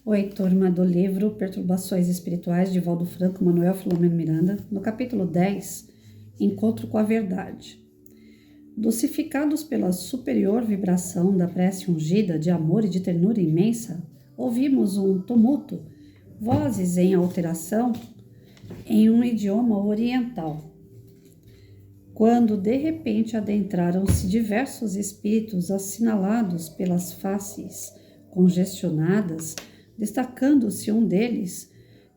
Oi, turma do livro Perturbações Espirituais, de Valdo Franco, Manuel Filomeno Miranda, no capítulo 10, Encontro com a Verdade. Docificados pela superior vibração da prece ungida de amor e de ternura imensa, ouvimos um tumulto, vozes em alteração, em um idioma oriental. Quando de repente adentraram-se diversos espíritos assinalados pelas faces congestionadas, destacando-se um deles,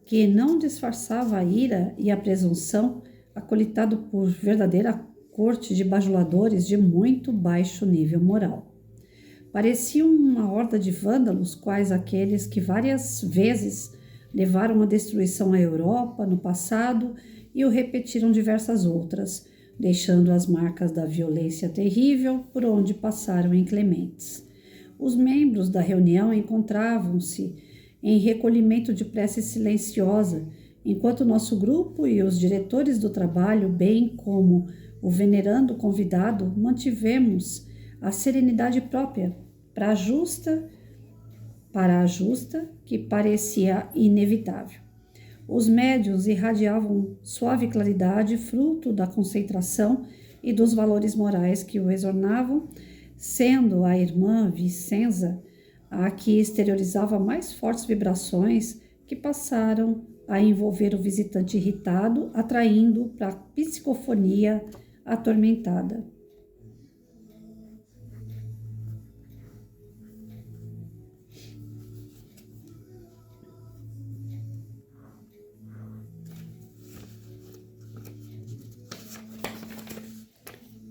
que não disfarçava a ira e a presunção, acolitado por verdadeira corte de bajuladores de muito baixo nível moral. Parecia uma horda de vândalos, quais aqueles que várias vezes levaram à destruição à Europa no passado e o repetiram diversas outras, deixando as marcas da violência terrível por onde passaram inclementes. Os membros da reunião encontravam-se em recolhimento de prece silenciosa, enquanto nosso grupo e os diretores do trabalho, bem como o venerando convidado, mantivemos a serenidade própria para a justa que parecia inevitável. Os médiuns irradiavam suave claridade, fruto da concentração e dos valores morais que o exornavam, sendo a irmã Vicenza a que exteriorizava mais fortes vibrações que passaram a envolver o visitante irritado, atraindo para a psicofonia atormentada.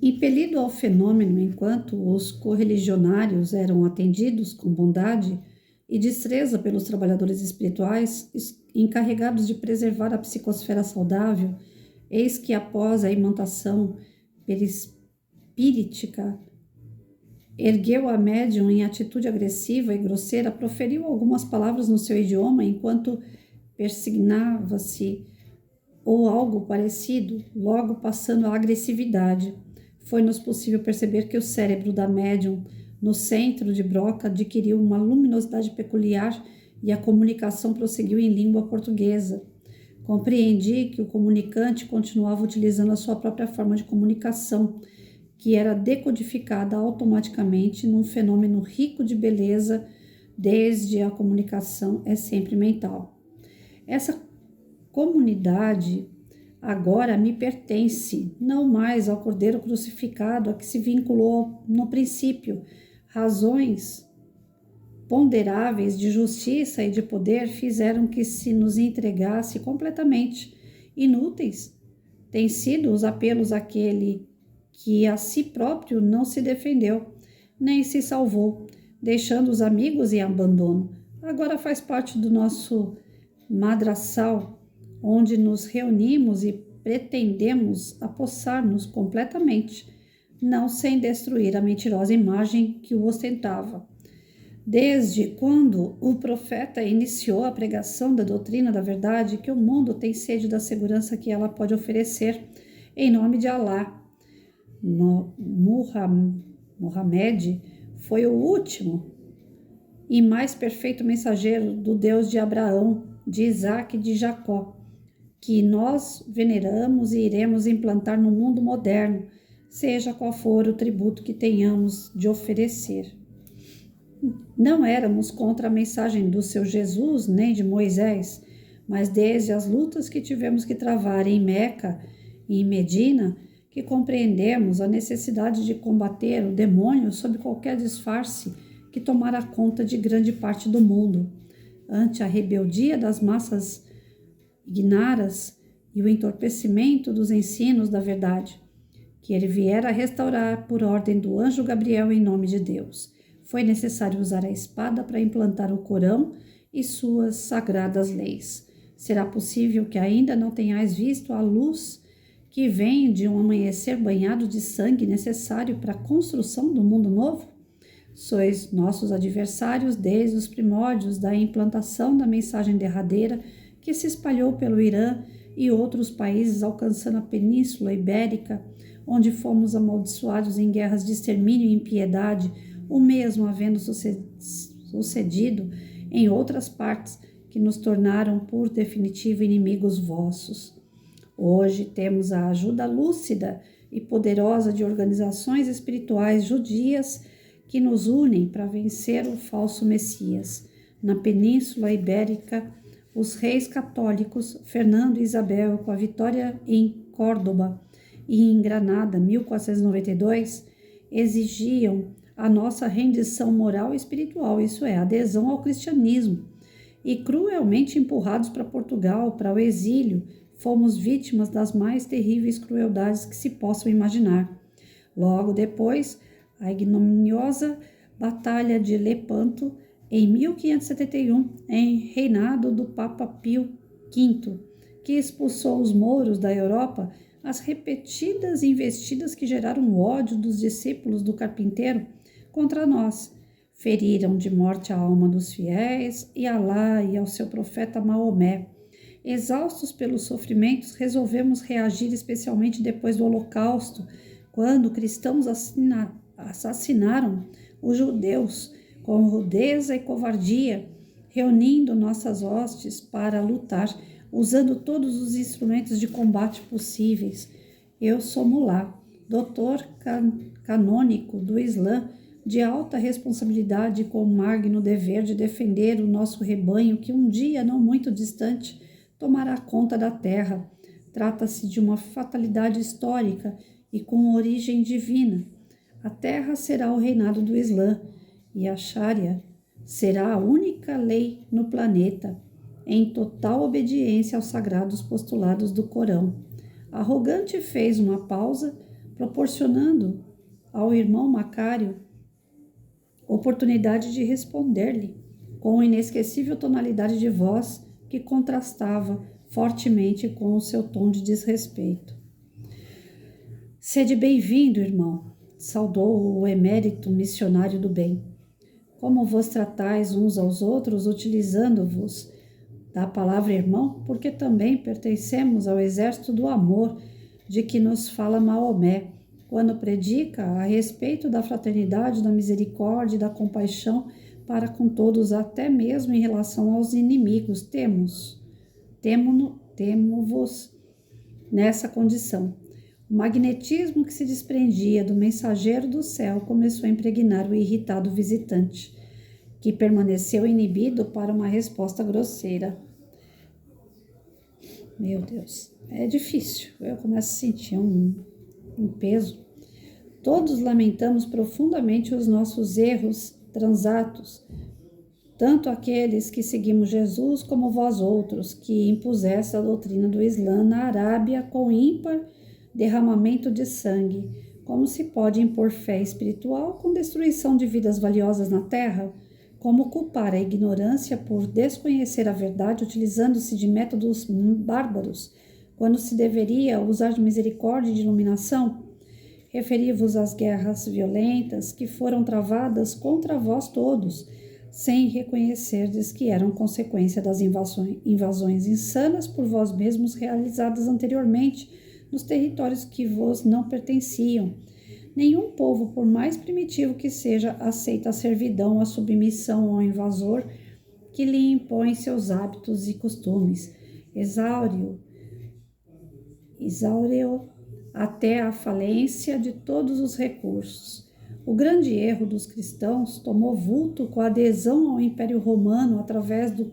Impelido ao fenômeno enquanto os correligionários eram atendidos com bondade e destreza pelos trabalhadores espirituais encarregados de preservar a psicosfera saudável, eis que após a imantação perispíritica, ergueu a médium em atitude agressiva e grosseira, proferiu algumas palavras no seu idioma enquanto persignava-se ou algo parecido, logo passando à agressividade. Foi-nos possível perceber que o cérebro da médium, no centro de Broca, adquiriu uma luminosidade peculiar e a comunicação prosseguiu em língua portuguesa. Compreendi que o comunicante continuava utilizando a sua própria forma de comunicação, que era decodificada automaticamente num fenômeno rico de beleza, desde a comunicação é sempre mental. Essa comunidade agora me pertence, não mais ao Cordeiro crucificado, a que se vinculou no princípio. Razões ponderáveis de justiça e de poder fizeram que se nos entregasse completamente. Inúteis têm sido os apelos àquele que a si próprio não se defendeu, nem se salvou, deixando os amigos em abandono. Agora faz parte do nosso madraçal, onde nos reunimos e pretendemos apossar-nos completamente, não sem destruir a mentirosa imagem que o ostentava. Desde quando o profeta iniciou a pregação da doutrina da verdade, que o mundo tem sede da segurança que ela pode oferecer, em nome de Alá. Muhammad foi o último e mais perfeito mensageiro do Deus de Abraão, de Isaac e de Jacó, que nós veneramos e iremos implantar no mundo moderno, seja qual for o tributo que tenhamos de oferecer. Não éramos contra a mensagem do seu Jesus nem de Moisés, mas desde as lutas que tivemos que travar em Meca e em Medina, que compreendemos a necessidade de combater o demônio sob qualquer disfarce que tomara conta de grande parte do mundo, ante a rebeldia das massas ignaras e o entorpecimento dos ensinos da verdade, que ele viera a restaurar por ordem do anjo Gabriel em nome de Deus. Foi necessário usar a espada para implantar o Corão e suas sagradas leis. Será possível que ainda não tenhais visto a luz que vem de um amanhecer banhado de sangue necessário para a construção do mundo novo? Sois nossos adversários desde os primórdios da implantação da mensagem derradeira que se espalhou pelo Irã e outros países, alcançando a Península Ibérica, onde fomos amaldiçoados em guerras de extermínio e impiedade, o mesmo havendo sucedido em outras partes que nos tornaram por definitivo inimigos vossos. Hoje temos a ajuda lúcida e poderosa de organizações espirituais judias que nos unem para vencer o falso Messias. Na Península Ibérica, os reis católicos Fernando e Isabel, com a vitória em Córdoba e em Granada, 1492, exigiam a nossa rendição moral e espiritual, isso é, adesão ao cristianismo, e cruelmente empurrados para Portugal, para o exílio, fomos vítimas das mais terríveis crueldades que se possam imaginar. Logo depois, a ignominiosa Batalha de Lepanto, em 1571, em reinado do Papa Pio V, que expulsou os mouros da Europa, as repetidas investidas que geraram o ódio dos discípulos do carpinteiro contra nós, feriram de morte a alma dos fiéis e Alá e ao seu profeta Maomé. Exaustos pelos sofrimentos, resolvemos reagir especialmente depois do Holocausto, quando cristãos assassinaram os judeus com rudeza e covardia, reunindo nossas hostes para lutar, usando todos os instrumentos de combate possíveis. Eu sou mulá, doutor canônico do Islã, de alta responsabilidade com o magno dever de defender o nosso rebanho que um dia, não muito distante, tomará conta da terra. Trata-se de uma fatalidade histórica e com origem divina. A terra será o reinado do Islã e a Sharia será a única lei no planeta, em total obediência aos sagrados postulados do Corão. Arrogante fez uma pausa, proporcionando ao irmão Macário oportunidade de responder-lhe, com inesquecível tonalidade de voz que contrastava fortemente com o seu tom de desrespeito. Sede bem-vindo, irmão, saudou o emérito missionário do bem. Como vos tratais uns aos outros, utilizando-vos da palavra irmão, porque também pertencemos ao exército do amor de que nos fala Maomé, quando predica a respeito da fraternidade, da misericórdia e da compaixão para com todos, até mesmo em relação aos inimigos. Temo-vos nessa condição. O magnetismo que se desprendia do mensageiro do céu começou a impregnar o irritado visitante, que permaneceu inibido para uma resposta grosseira. Meu Deus, é difícil. Eu começo a sentir um peso. Todos lamentamos profundamente os nossos erros transatos, tanto aqueles que seguimos Jesus como vós outros, que impuseste a doutrina do Islã na Arábia com ímpar derramamento de sangue. Como se pode impor fé espiritual com destruição de vidas valiosas na terra? Como culpar a ignorância por desconhecer a verdade utilizando-se de métodos bárbaros, quando se deveria usar de misericórdia e de iluminação? Referi-vos às guerras violentas que foram travadas contra vós todos, sem reconhecerdes que eram consequência das invasões insanas por vós mesmos realizadas anteriormente nos territórios que vos não pertenciam. Nenhum povo, por mais primitivo que seja, aceita a servidão, a submissão ao invasor que lhe impõe seus hábitos e costumes. Exaure-o até a falência de todos os recursos. O grande erro dos cristãos tomou vulto com a adesão ao Império Romano através de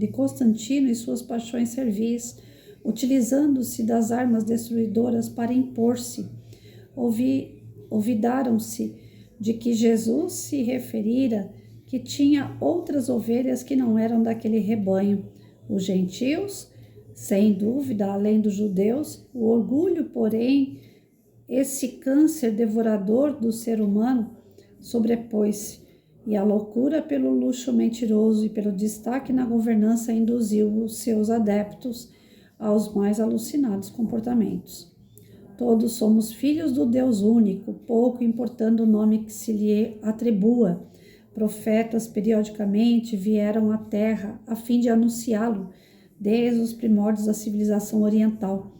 Constantino e suas paixões servis, utilizando-se das armas destruidoras para impor-se. Olvidaram-se de que Jesus se referira que tinha outras ovelhas que não eram daquele rebanho. Os gentios, sem dúvida, além dos judeus, o orgulho, porém, esse câncer devorador do ser humano, sobrepôs-se, e a loucura pelo luxo mentiroso e pelo destaque na governança induziu os seus adeptos aos mais alucinados comportamentos. Todos somos filhos do Deus único, pouco importando o nome que se lhe atribua. Profetas periodicamente vieram à Terra a fim de anunciá-lo, desde os primórdios da civilização oriental,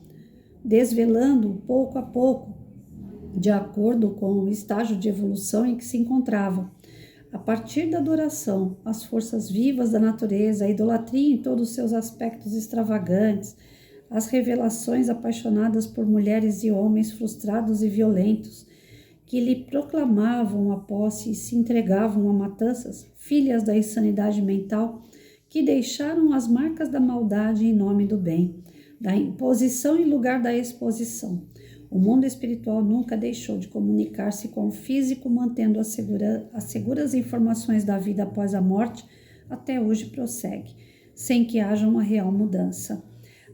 desvelando-o pouco a pouco, de acordo com o estágio de evolução em que se encontrava. A partir da adoração às forças vivas da natureza, a idolatria em todos os seus aspectos extravagantes, as revelações apaixonadas por mulheres e homens frustrados e violentos, que lhe proclamavam a posse e se entregavam a matanças, filhas da insanidade mental, que deixaram as marcas da maldade em nome do bem, da imposição em lugar da exposição. O mundo espiritual nunca deixou de comunicar-se com o físico, mantendo as seguras informações da vida após a morte, até hoje prossegue, sem que haja uma real mudança.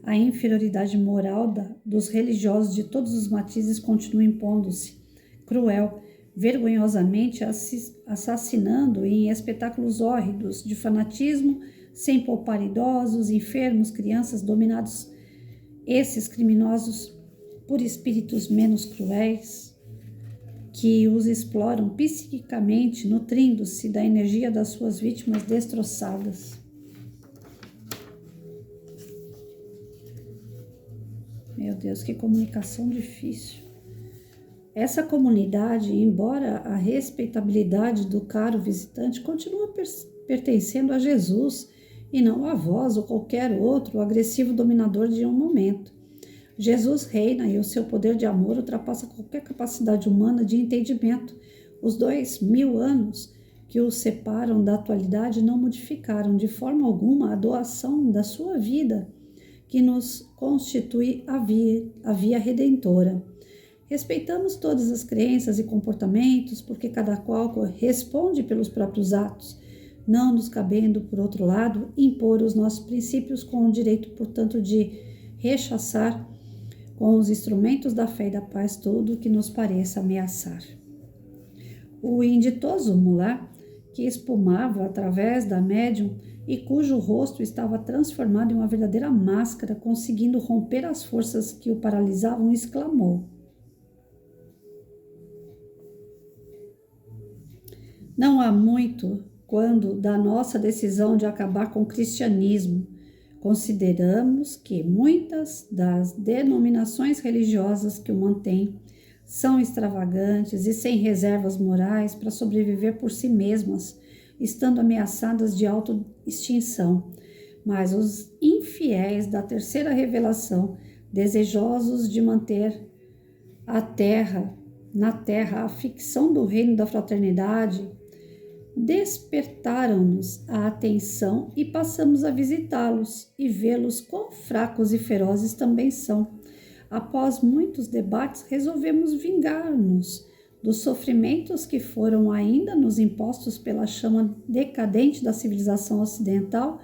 A inferioridade moral dos religiosos de todos os matizes continua impondo-se, cruel, vergonhosamente assassinando em espetáculos hórridos de fanatismo, sem poupar idosos, enfermos, crianças, dominados esses criminosos por espíritos menos cruéis, que os exploram psiquicamente, nutrindo-se da energia das suas vítimas destroçadas. Meu Deus, que comunicação difícil. Essa comunidade, embora a respeitabilidade do caro visitante, continua pertencendo a Jesus e não a vós ou qualquer outro agressivo dominador de um momento. Jesus reina e o seu poder de amor ultrapassa qualquer capacidade humana de entendimento. Os 2000 anos que os separam da atualidade não modificaram de forma alguma a doação da sua vida, que nos constitui a via redentora. Respeitamos todas as crenças e comportamentos, porque cada qual responde pelos próprios atos, não nos cabendo, por outro lado, impor os nossos princípios com o direito, portanto, de rechaçar com os instrumentos da fé e da paz tudo o que nos pareça ameaçar. O inditoso mulá, que espumava através da médium e cujo rosto estava transformado em uma verdadeira máscara, conseguindo romper as forças que o paralisavam, exclamou: não há muito quando da nossa decisão de acabar com o cristianismo, consideramos que muitas das denominações religiosas que o mantêm são extravagantes e sem reservas morais para sobreviver por si mesmas, estando ameaçadas de autoextinção. Mas os infiéis da terceira revelação, desejosos de manter na terra a ficção do reino da fraternidade, despertaram-nos a atenção e passamos a visitá-los e vê-los quão fracos e ferozes também são. Após muitos debates, resolvemos vingar-nos dos sofrimentos que foram ainda nos impostos pela chama decadente da civilização ocidental,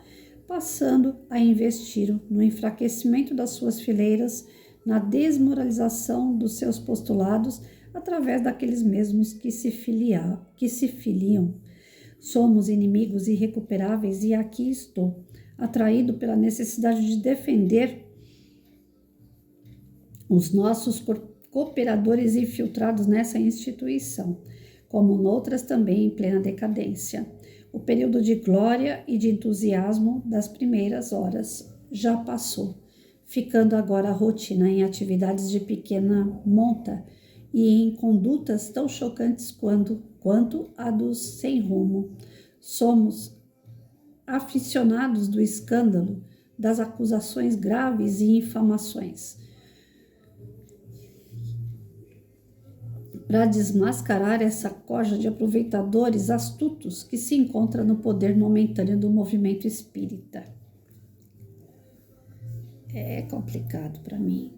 passando a investir no enfraquecimento das suas fileiras, na desmoralização dos seus postulados, através daqueles mesmos que se filiam. Somos inimigos irrecuperáveis e aqui estou, atraído pela necessidade de defender os nossos cooperadores infiltrados nessa instituição, como noutras também em plena decadência. O período de glória e de entusiasmo das primeiras horas já passou, ficando agora a rotina em atividades de pequena monta e em condutas tão chocantes quanto a dos sem rumo. Somos aficionados do escândalo, das acusações graves e infamações. Para desmascarar essa corja de aproveitadores astutos que se encontra no poder momentâneo do movimento espírita. É complicado para mim.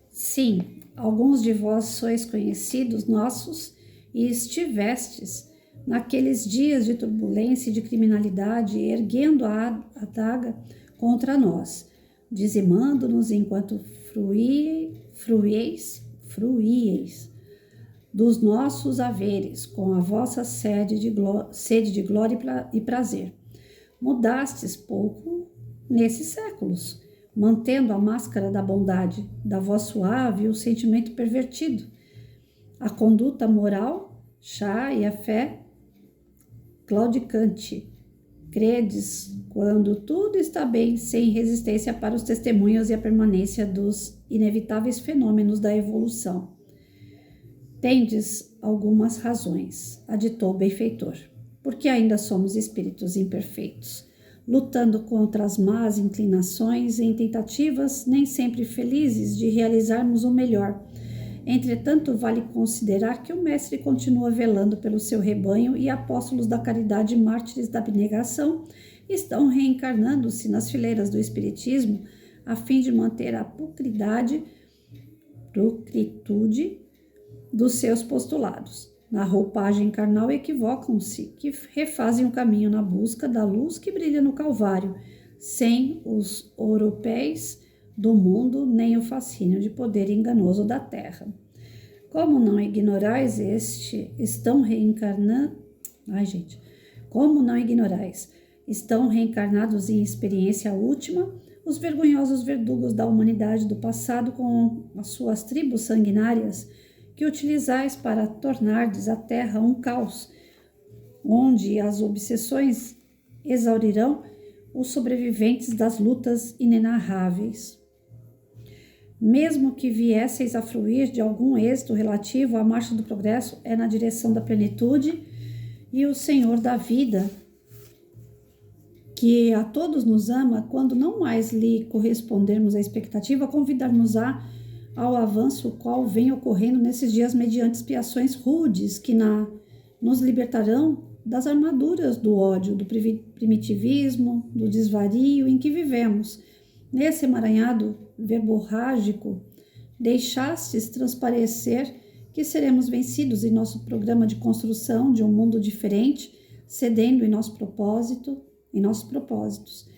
Sim, alguns de vós sois conhecidos nossos e estivestes naqueles dias de turbulência e de criminalidade, erguendo a adaga contra nós, dizimando-nos enquanto fruíeis dos nossos haveres, com a vossa sede de glória e prazer. Mudastes pouco nesses séculos, mantendo a máscara da bondade, da voz suave e o sentimento pervertido, a conduta moral, chá e a fé claudicante. Credes quando tudo está bem, sem resistência para os testemunhos e a permanência dos inevitáveis fenômenos da evolução. Tendes algumas razões, aditou o benfeitor, porque ainda somos espíritos imperfeitos, lutando contra as más inclinações em tentativas nem sempre felizes de realizarmos o melhor. Entretanto, vale considerar que o Mestre continua velando pelo seu rebanho e apóstolos da caridade e mártires da abnegação estão reencarnando-se nas fileiras do Espiritismo a fim de manter a pulcritude dos seus postulados. Na roupagem carnal equivocam-se, que refazem o caminho na busca da luz que brilha no Calvário, sem os ouropéis do mundo, nem o fascínio de poder enganoso da terra. Como não ignorais Como não ignorais, estão reencarnados em experiência última os vergonhosos verdugos da humanidade do passado com as suas tribos sanguinárias, que utilizais para tornardes a terra um caos, onde as obsessões exaurirão os sobreviventes das lutas inenarráveis. Mesmo que viesseis a fruir de algum êxito relativo, a marcha do progresso é na direção da plenitude, e o Senhor da vida, que a todos nos ama, quando não mais lhe correspondermos à expectativa, convidar-nos-á ao avanço, o qual vem ocorrendo nesses dias mediante expiações rudes que nos libertarão das armaduras do ódio, do primitivismo, do desvario em que vivemos. Nesse emaranhado verborrágico, deixastes transparecer que seremos vencidos em nosso programa de construção de um mundo diferente, cedendo em nossos propósitos.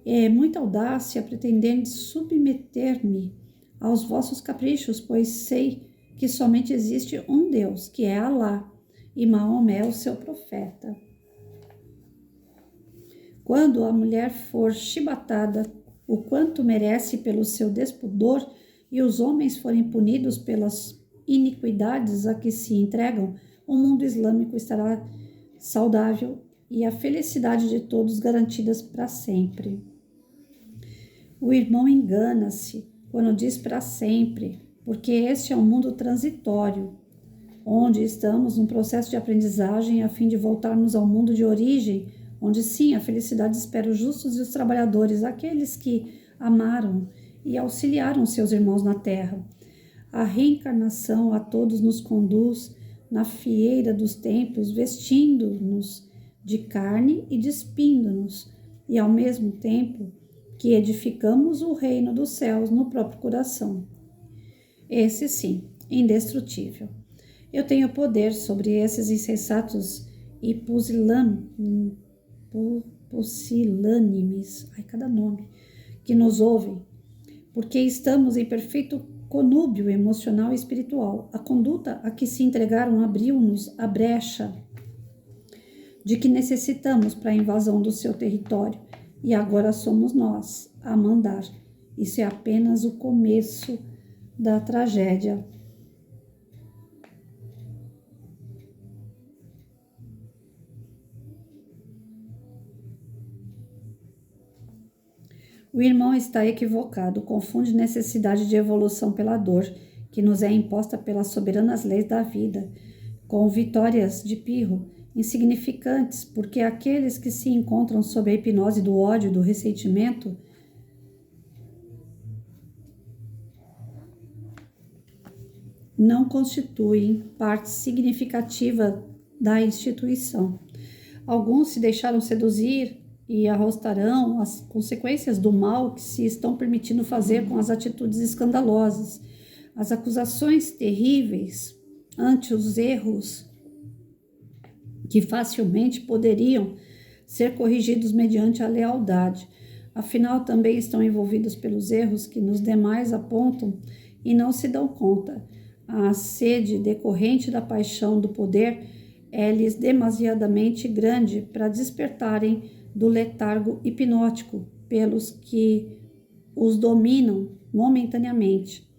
É muita audácia pretender submeter-me aos vossos caprichos, pois sei que somente existe um Deus, que é Alá, e Maomé, o seu profeta. Quando a mulher for chibatada o quanto merece pelo seu despudor e os homens forem punidos pelas iniquidades a que se entregam, o mundo islâmico estará saudável e a felicidade de todos garantidas para sempre. O irmão engana-se quando diz para sempre, porque este é um mundo transitório, onde estamos num processo de aprendizagem a fim de voltarmos ao mundo de origem, onde sim a felicidade espera os justos e os trabalhadores, aqueles que amaram e auxiliaram seus irmãos na terra. A reencarnação a todos nos conduz na fieira dos tempos, vestindo-nos de carne e despindo-nos, e ao mesmo tempo que edificamos o reino dos céus no próprio coração. Esse sim, indestrutível. Eu tenho poder sobre esses insensatos e pusilânimes, cada nome, que nos ouvem, porque estamos em perfeito conúbio emocional e espiritual. A conduta a que se entregaram abriu-nos a brecha de que necessitamos para a invasão do seu território, e agora somos nós a mandar. Isso é apenas o começo da tragédia. O irmão está equivocado, confunde necessidade de evolução pela dor, que nos é imposta pelas soberanas leis da vida, com vitórias de Pirro, insignificantes, porque aqueles que se encontram sob a hipnose do ódio e do ressentimento não constituem parte significativa da instituição. Alguns se deixaram seduzir e arrostarão as consequências do mal que se estão permitindo fazer com as atitudes escandalosas, as acusações terríveis ante os erros que facilmente poderiam ser corrigidos mediante a lealdade. Afinal, também estão envolvidos pelos erros que nos demais apontam e não se dão conta. A sede decorrente da paixão do poder é-lhes demasiadamente grande para despertarem do letargo hipnótico pelos que os dominam momentaneamente.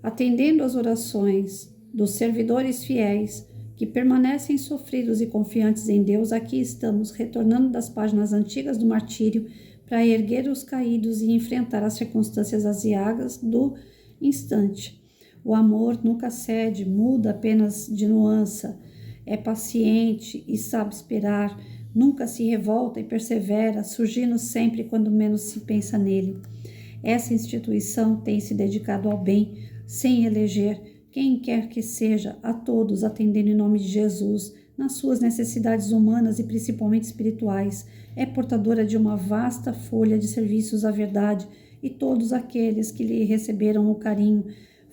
Atendendo às orações dos servidores fiéis que permanecem sofridos e confiantes em Deus, aqui estamos, retornando das páginas antigas do martírio para erguer os caídos e enfrentar as circunstâncias aziagas do instante. O amor nunca cede, muda apenas de nuance, é paciente e sabe esperar, nunca se revolta e persevera, surgindo sempre quando menos se pensa nele. Essa instituição tem se dedicado ao bem, sem eleger quem quer que seja, a todos atendendo em nome de Jesus, nas suas necessidades humanas e principalmente espirituais. É portadora de uma vasta folha de serviços à verdade e todos aqueles que lhe receberam o carinho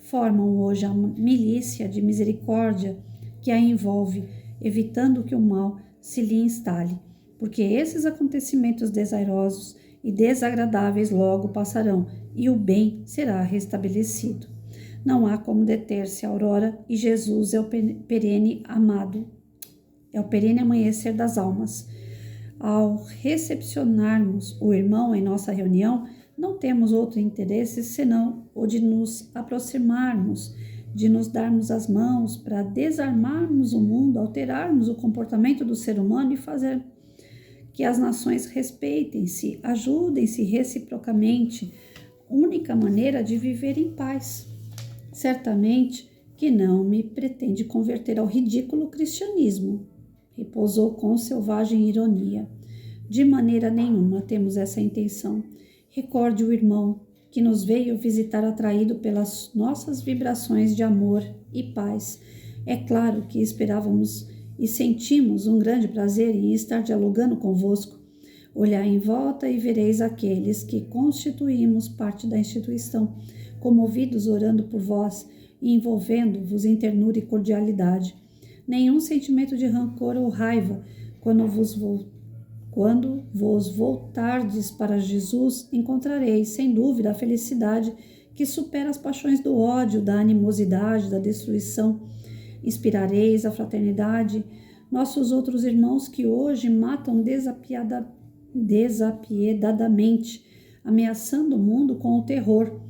formam hoje a milícia de misericórdia que a envolve, evitando que o mal se lhe instale, porque esses acontecimentos desairosos e desagradáveis logo passarão e o bem será restabelecido. Não há como deter-se a aurora e Jesus é o perene amado, é o perene amanhecer das almas. Ao recepcionarmos o irmão em nossa reunião, não temos outro interesse senão o de nos aproximarmos, de nos darmos as mãos para desarmarmos o mundo, alterarmos o comportamento do ser humano e fazer que as nações respeitem-se, ajudem-se reciprocamente, única maneira de viver em paz. Certamente que não me pretende converter ao ridículo cristianismo, repousou com selvagem ironia. De maneira nenhuma temos essa intenção. Recorde o irmão que nos veio visitar atraído pelas nossas vibrações de amor e paz. É claro que esperávamos e sentimos um grande prazer em estar dialogando convosco. Olhai em volta e vereis aqueles que constituímos parte da instituição, comovidos orando por vós e envolvendo-vos em ternura e cordialidade. Nenhum sentimento de rancor ou raiva quando vos voltardes para Jesus, encontrareis, sem dúvida, a felicidade que supera as paixões do ódio, da animosidade, da destruição. Inspirareis a fraternidade, nossos outros irmãos que hoje matam desapiedadamente, ameaçando o mundo com o terror.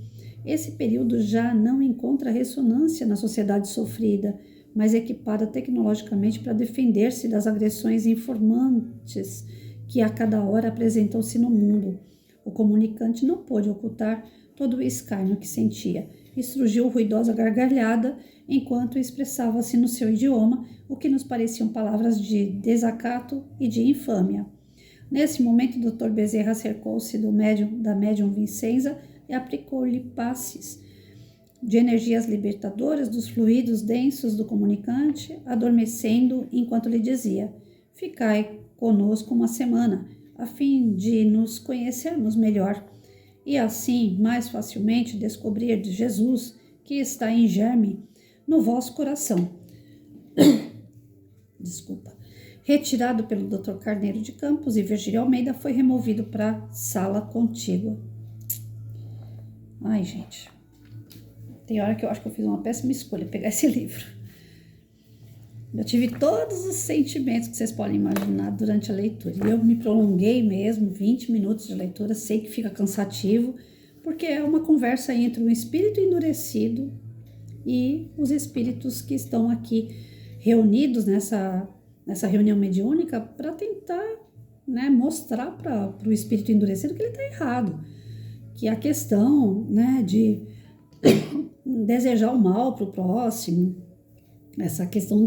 Esse período já não encontra ressonância na sociedade sofrida, mas equipada tecnologicamente para defender-se das agressões informantes que a cada hora apresentam-se no mundo. O comunicante não pôde ocultar todo o escárnio que sentia e surgiu ruidosa gargalhada enquanto expressava-se no seu idioma o que nos pareciam palavras de desacato e de infâmia. Nesse momento, o Dr. Bezerra cercou-se da médium Vincenza e aplicou-lhe passes de energias libertadoras dos fluidos densos do comunicante, adormecendo enquanto lhe dizia: ficai conosco uma semana, a fim de nos conhecermos melhor e assim mais facilmente descobrir de Jesus que está em germe no vosso coração. Desculpa. Retirado pelo Dr. Carneiro de Campos e Virgílio Almeida, foi removido para a sala contígua. Ai, gente, tem hora que eu acho que eu fiz uma péssima escolha pegar esse livro. Eu tive todos os sentimentos que vocês podem imaginar durante a leitura. E eu me prolonguei mesmo, 20 minutos de leitura. Sei que fica cansativo, porque é uma conversa entre um espírito endurecido e os espíritos que estão aqui reunidos nessa reunião mediúnica para tentar, né, mostrar para o espírito endurecido que ele está errado. Que a questão, né, de desejar o mal para o próximo, essa questão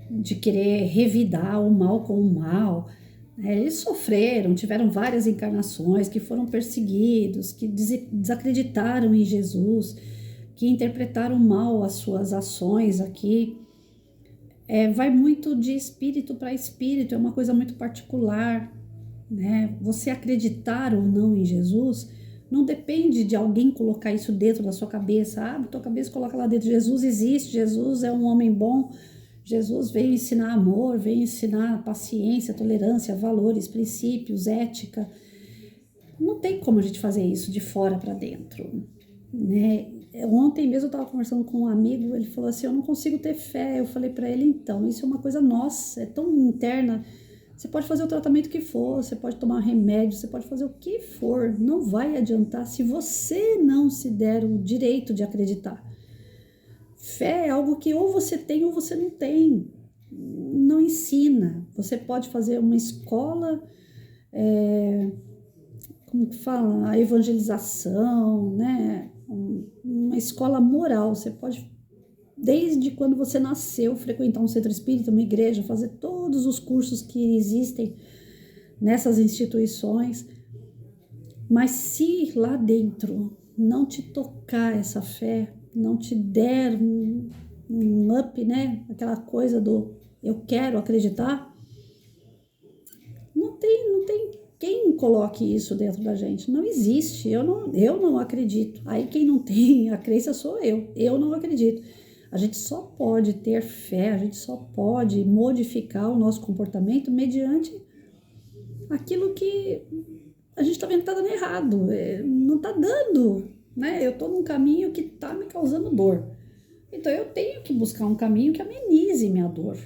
de querer revidar o mal com o mal. Eles sofreram, tiveram várias encarnações, que foram perseguidos, que desacreditaram em Jesus, que interpretaram mal as suas ações aqui. Vai muito de espírito para espírito, é uma coisa muito particular, né? Você acreditar ou não em Jesus não depende de alguém colocar isso dentro da sua cabeça. Tua cabeça coloca lá dentro: Jesus existe, Jesus é um homem bom, Jesus veio ensinar amor, veio ensinar paciência, tolerância, valores, princípios, ética. Não tem como a gente fazer isso de fora para dentro, né? Ontem mesmo eu estava conversando com um amigo, ele falou assim: eu não consigo ter fé. Eu falei para ele: então, isso é uma coisa nossa, é tão interna. Você pode fazer o tratamento que for, você pode tomar remédio, você pode fazer o que for, não vai adiantar se você não se der o direito de acreditar. Fé é algo que ou você tem ou você não tem, não ensina. Você pode fazer uma escola, como que fala, a evangelização, né? uma escola moral. Você pode, desde quando você nasceu, frequentar um centro espírita, uma igreja, fazer todos os cursos que existem nessas instituições, mas se lá dentro não te tocar essa fé, não te der um up, né? Aquela coisa do eu quero acreditar, não tem quem coloque isso dentro da gente. Não existe. Eu não acredito. Aí quem não tem a crença sou eu. Eu não acredito. A gente só pode ter fé, a gente só pode modificar o nosso comportamento mediante aquilo que a gente está vendo que está dando errado. Não está dando, né? Eu estou num caminho que está me causando dor. Então eu tenho que buscar um caminho que amenize minha dor.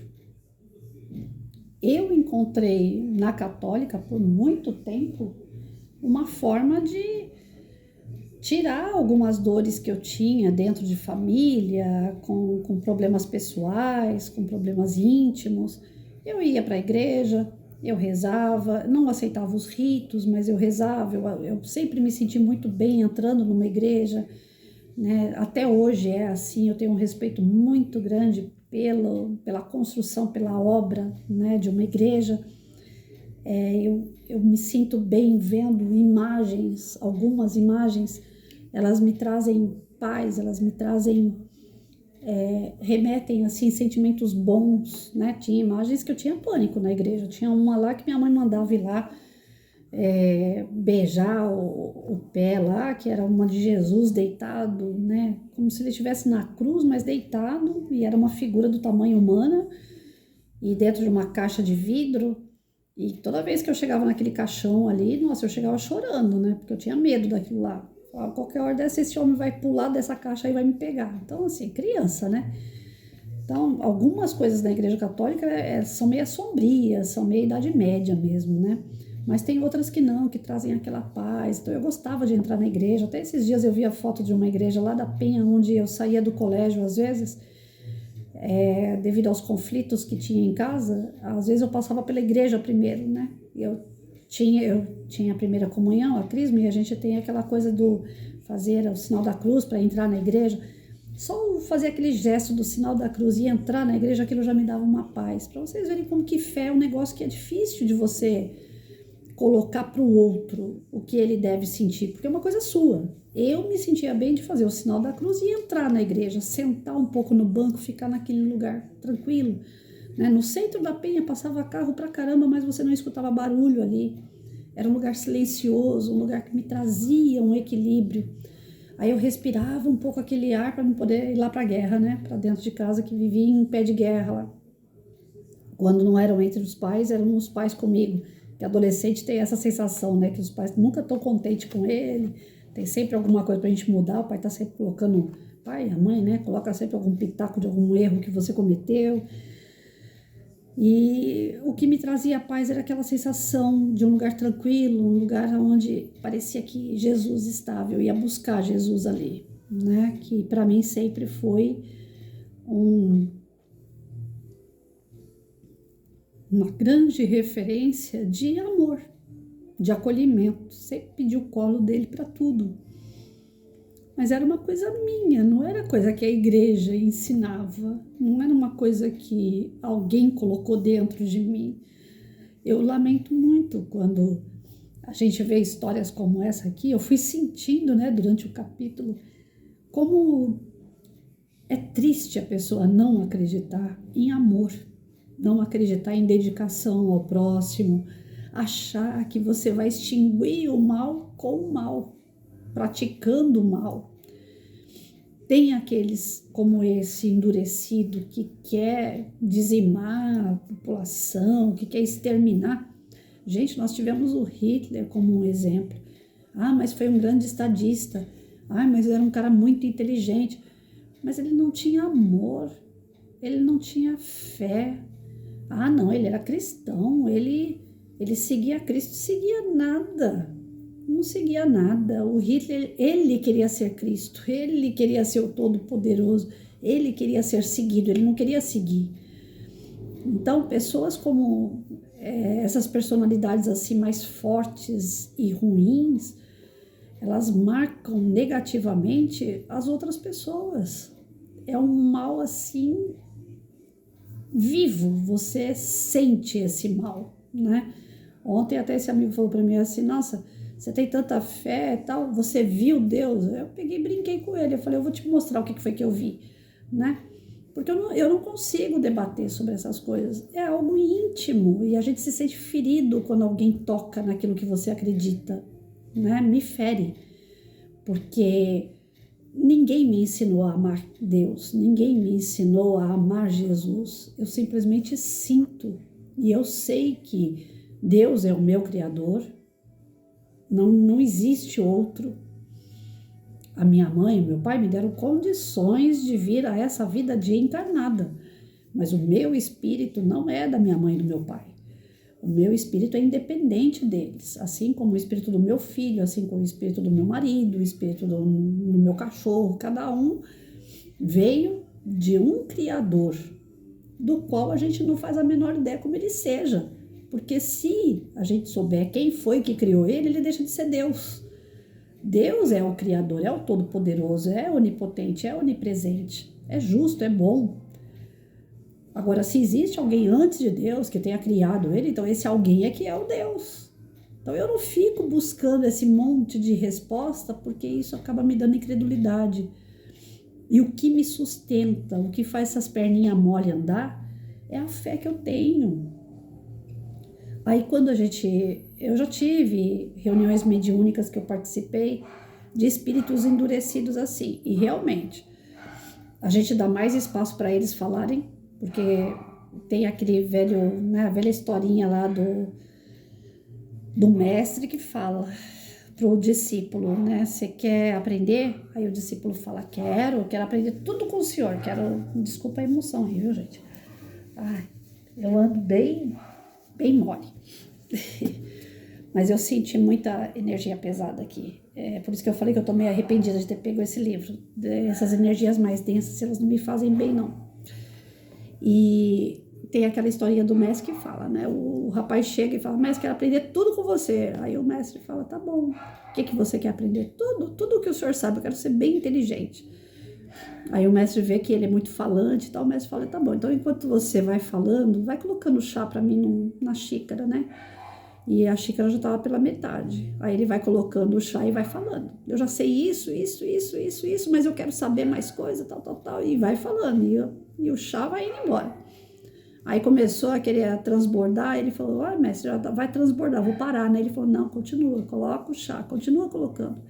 Eu encontrei na católica, por muito tempo, uma forma de tirar algumas dores que eu tinha dentro de família, com problemas pessoais, com problemas íntimos. Eu ia para a igreja, eu rezava, não aceitava os ritos, mas eu rezava, eu sempre me senti muito bem entrando numa igreja, né? Até hoje é assim, eu tenho um respeito muito grande pela construção, pela obra, né, de uma igreja. Eu me sinto bem vendo imagens, algumas imagens, elas me trazem paz, elas me trazem, remetem assim sentimentos bons, né? Tinha imagens que eu tinha pânico na igreja, tinha uma lá que minha mãe mandava ir lá beijar o pé lá, que era uma de Jesus deitado, né? Como se ele estivesse na cruz, mas deitado, e era uma figura do tamanho humana, e dentro de uma caixa de vidro. E toda vez que eu chegava naquele caixão ali, nossa, eu chegava chorando, né? Porque eu tinha medo daquilo lá. A qualquer hora dessa, esse homem vai pular dessa caixa e vai me pegar. Então, assim, criança, né? Então, algumas coisas da Igreja Católica são meio sombrias, são meio Idade Média mesmo, né? Mas tem outras que não, que trazem aquela paz. Então, eu gostava de entrar na igreja. Até esses dias eu vi a foto de uma igreja lá da Penha, onde eu saía do colégio às vezes, devido aos conflitos que tinha em casa. Às vezes eu passava pela igreja primeiro, né? Eu tinha a primeira comunhão, a crisma, e a gente tem aquela coisa do fazer o sinal da cruz para entrar na igreja. Só fazer aquele gesto do sinal da cruz e entrar na igreja, aquilo já me dava uma paz. Para vocês verem como que fé é um negócio que é difícil de você colocar para o outro o que ele deve sentir, porque é uma coisa sua. Eu me sentia bem de fazer o sinal da cruz e entrar na igreja, sentar um pouco no banco, ficar naquele lugar tranquilo, né? No centro da Penha passava carro pra caramba, mas você não escutava barulho ali. Era um lugar silencioso, um lugar que me trazia um equilíbrio. Aí eu respirava um pouco aquele ar para me poder ir lá para a guerra, né? Para dentro de casa, que vivia em pé de guerra lá. Quando não eram entre os pais, eram os pais comigo. Que adolescente tem essa sensação, né? Que os pais nunca estão contentes com ele. Tem sempre alguma coisa pra gente mudar. O pai tá sempre colocando... Pai, a mãe, né? Coloca sempre algum pitaco de algum erro que você cometeu. E o que me trazia paz era aquela sensação de um lugar tranquilo, um lugar onde parecia que Jesus estava. Eu ia buscar Jesus ali, né? Que para mim sempre foi uma grande referência de amor, de acolhimento. Sempre pedi o colo dele para tudo. Mas era uma coisa minha, não era coisa que a igreja ensinava, não era uma coisa que alguém colocou dentro de mim. Eu lamento muito quando a gente vê histórias como essa aqui. Eu fui sentindo, né, durante o capítulo, como é triste a pessoa não acreditar em amor, não acreditar em dedicação ao próximo, achar que você vai extinguir o mal com o mal, praticando o mal. Tem aqueles como esse endurecido que quer dizimar a população, que quer exterminar. Gente, nós tivemos o Hitler como um exemplo. Ah, mas foi um grande estadista. Ah, mas era um cara muito inteligente. Mas ele não tinha amor, ele não tinha fé. Ah, não, ele era cristão, ele seguia Cristo, seguia nada. Não seguia nada. O Hitler, ele queria ser Cristo, ele queria ser o Todo-Poderoso, ele queria ser seguido, ele não queria seguir. Então, pessoas como essas personalidades assim mais fortes e ruins, elas marcam negativamente as outras pessoas. É um mal assim vivo, você sente esse mal, né? Ontem até esse amigo falou para mim assim, nossa, você tem tanta fé e tal, você viu Deus? Eu peguei e brinquei com ele, eu falei, eu vou te mostrar o que foi que eu vi, né? Porque eu não consigo debater sobre essas coisas, é algo íntimo e a gente se sente ferido quando alguém toca naquilo que você acredita, né? Me fere, porque ninguém me ensinou a amar Deus, ninguém me ensinou a amar Jesus. Eu simplesmente sinto e eu sei que Deus é o meu Criador, não existe outro. A minha mãe e o meu pai me deram condições de vir a essa vida de encarnada, mas o meu espírito não é da minha mãe e do meu pai. O meu espírito é independente deles, assim como o espírito do meu filho, assim como o espírito do meu marido, o espírito do meu cachorro. Cada um veio de um Criador, do qual a gente não faz a menor ideia como ele seja. Porque se a gente souber quem foi que criou ele, ele deixa de ser Deus. Deus é o Criador, é o Todo-Poderoso, é onipotente, é onipresente, é justo, é bom. Agora, se existe alguém antes de Deus que tenha criado ele, então esse alguém é que é o Deus. Então eu não fico buscando esse monte de resposta, porque isso acaba me dando incredulidade. E o que me sustenta, o que faz essas perninhas mole andar, é a fé que eu tenho. Aí quando eu já tive reuniões mediúnicas que eu participei de espíritos endurecidos assim, e realmente a gente dá mais espaço para eles falarem, porque tem aquele velho, né, a velha historinha lá do mestre que fala pro discípulo, né, você quer aprender? Aí o discípulo fala, quero aprender tudo com o senhor, desculpa a emoção aí, viu gente? Ai, eu ando bem mole. Mas eu senti muita energia pesada aqui. É por isso que eu falei que eu tô meio arrependida de ter pego esse livro. Essas energias mais densas, elas não me fazem bem, não. E tem aquela historinha do mestre que fala, né? O rapaz chega e fala, mestre, quero aprender tudo com você. Aí o mestre fala, tá bom. O que você quer aprender? Tudo que o senhor sabe, eu quero ser bem inteligente. Aí o mestre vê que ele é muito falante e tal, o mestre fala, tá bom, então enquanto você vai falando, vai colocando chá pra mim na xícara, né? E a xícara já estava pela metade. Aí ele vai colocando o chá e vai falando. Eu já sei isso, mas eu quero saber mais coisa, tal. E vai falando. E o chá vai indo embora. Aí começou a querer transbordar. Ele falou, mestre, vai transbordar, vou parar, né? Ele falou, não, continua, coloca o chá, continua colocando.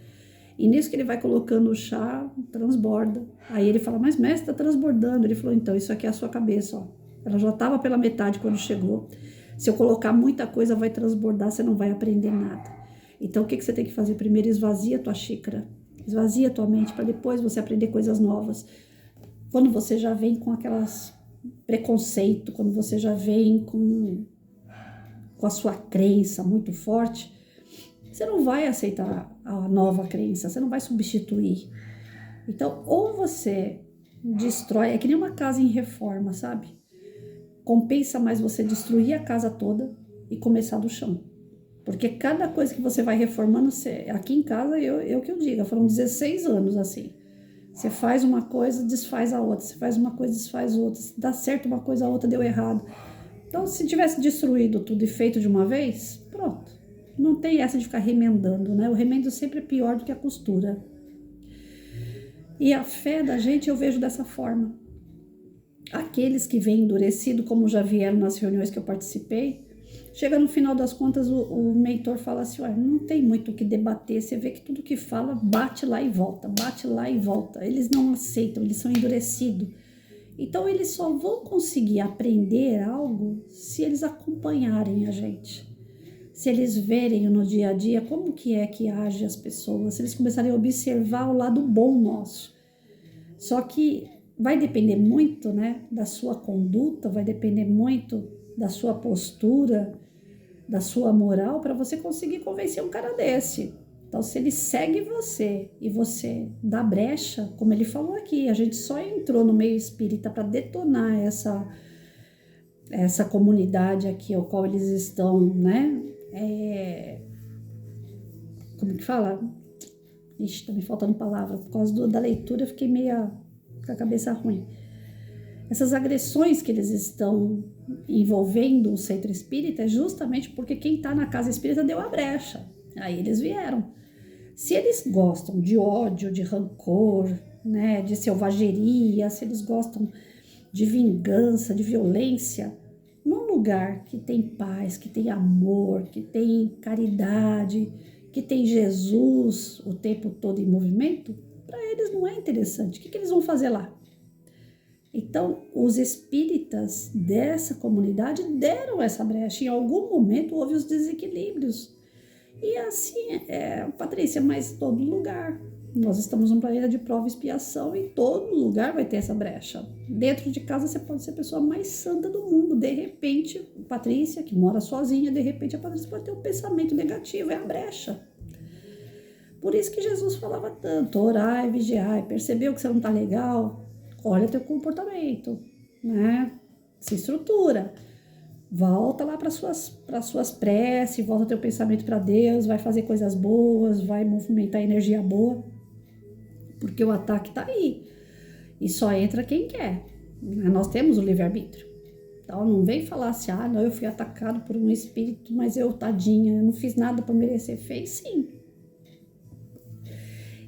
E nisso que ele vai colocando o chá, transborda. Aí ele fala, mas mestre, tá transbordando. Ele falou, então, isso aqui é a sua cabeça, ó. Ela já estava pela metade quando chegou. Se eu colocar muita coisa, vai transbordar, você não vai aprender nada. Então, o que você tem que fazer? Primeiro, esvazia a tua xícara. Esvazia a tua mente, para depois você aprender coisas novas. Quando você já vem com aquelas preconceito, quando você já vem com a sua crença muito forte, você não vai aceitar a nova crença, você não vai substituir. Então, ou você destrói, é que nem uma casa em reforma, sabe? Compensa mais você destruir a casa toda e começar do chão. Porque cada coisa que você vai reformando, aqui em casa, eu que eu digo, foram 16 anos assim. Você faz uma coisa, desfaz a outra. Você faz uma coisa, desfaz outra. Se dá certo uma coisa, a outra deu errado. Então, se tivesse destruído tudo e feito de uma vez, pronto. Não tem essa de ficar remendando, né? O remendo sempre é pior do que a costura. E a fé da gente eu vejo dessa forma. Aqueles que vêm endurecido, como já vieram nas reuniões que eu participei, chega no final das contas, o mentor fala assim, olha, não tem muito o que debater, você vê que tudo que fala bate lá e volta, bate lá e volta. Eles não aceitam, eles são endurecidos. Então, eles só vão conseguir aprender algo se eles acompanharem a gente. Se eles verem no dia a dia como que é que age as pessoas, se eles começarem a observar o lado bom nosso. Só que vai depender muito, né, da sua conduta, vai depender muito da sua postura, da sua moral, para você conseguir convencer um cara desse. Então, se ele segue você e você dá brecha, como ele falou aqui, a gente só entrou no meio espírita para detonar essa comunidade aqui, ao qual eles estão, né? Como que fala? Ixi, tá me faltando palavra. Por causa da leitura eu fiquei meio com a cabeça ruim. Essas agressões que eles estão envolvendo o centro espírita é justamente porque quem está na casa espírita deu a brecha. Aí eles vieram. Se eles gostam de ódio, de rancor, né, de selvageria, se eles gostam de vingança, de violência, num lugar que tem paz, que tem amor, que tem caridade, que tem Jesus o tempo todo em movimento, para eles não é interessante. O que eles vão fazer lá? Então, os espíritas dessa comunidade deram essa brecha. Em algum momento houve os desequilíbrios. E assim, Patrícia, mas todo lugar. Nós estamos num planeta de prova e expiação e todo lugar vai ter essa brecha. Dentro de casa você pode ser a pessoa mais santa do mundo. De repente, Patrícia, que mora sozinha, de repente a Patrícia pode ter um pensamento negativo, é a brecha. Por isso que Jesus falava tanto, orai, vigiai, percebeu que você não está legal? Olha teu comportamento, né? Se estrutura. Volta lá para suas preces, volta teu pensamento para Deus, vai fazer coisas boas, vai movimentar energia boa, porque o ataque está aí. E só entra quem quer. Nós temos o livre-arbítrio. Então não vem falar assim, não, eu fui atacado por um espírito, mas eu, tadinha, eu não fiz nada para merecer. Fez sim.